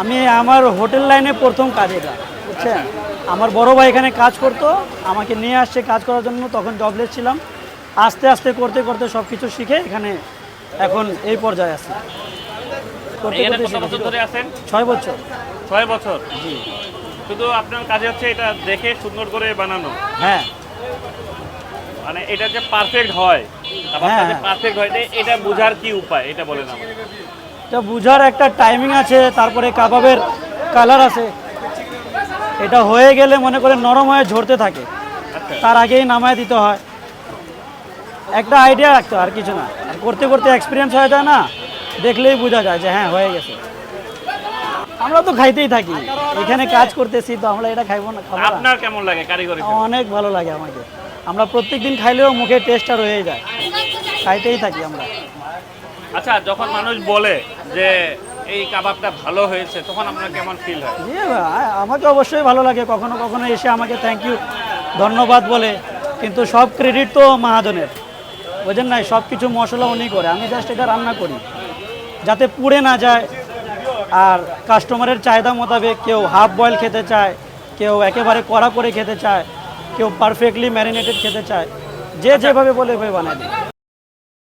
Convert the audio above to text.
আমি আমার হোটেল লাইনে প্রথম কাজ এটা, বুঝছেন। আমার বড় ভাই এখানে কাজ করতো, আমাকে নিয়ে আসছে কাজ করার জন্য। তখন জবলেস ছিলাম, আস্তে আস্তে করতে করতে সব কিছু শিখে এখানে এখন এই পর্যায়ে আছি। করতে এখানে করতে কত বছর ধরে আছেন? 6 বছর। 6 বছর। জি শুধু আপনার কাজে হচ্ছে এটা দেখে সুন্দর করে বানানো, হ্যাঁ মানে এটা যে পারফেক্ট হয়, খাবারটা যে হ্যাঁ। পারফেক্ট হয় এটা বোঝার কি উপায়, এটা বলেন আমাকে। এটা বুঝার একটা টাইমিং আছে, তারপরে কাবাবের কালার আছে। এটা হয়ে গেলে মনে করে নরম হয়ে ঝরতে থাকে, আচ্ছা, তার আগেই নামায় দিতে হয়। একটা আইডিয়া রাখতে হয়, আর কিছু না। আর করতে করতে এক্সপিরিয়েন্স হয়ে যায় না, দেখলেই বোঝা যায় যে হ্যাঁ হয়ে গেছে। আমরা তো খাইতেই থাকি, এখানে কাজ করতেছি তো আমরা এটা খাইবো না, খাবো না? আপনার কেমন লাগে কারিগরি? অনেক ভালো লাগে আমাকে। আমরা প্রত্যেকদিন খাইলেও মুখে টেস্টটা রয়েই যায়, খাইতেই থাকি আমরা। আচ্ছা, যখন মানুষ বলে যে এই কাবাবটা ভালো হয়েছে, তখন আপনার কেমন ফিল হয়? জি ভাই, আমাকে অবশ্যই ভালো লাগে। কখনো কখনো এসে আমাকে থ্যাংক ইউ, ধন্যবাদ বলে। কিন্তু সব ক্রেডিট তো মাহাজনের, বুঝেন নাই। সব কিছু মশলা উনি করে, আমি জাস্ট এটা রান্না করি যাতে পুড়ে না যায়। আর কাস্টমারের চাহিদা মোতাবেক কেউ হাফ বয়েল খেতে চায়, কেউ একেবারে কড়া করে খেতে চায়, কেউ পারফেক্টলি ম্যারিনেটেড খেতে চায়। যে যেভাবে বলে ওইভাবে বানায় দিই।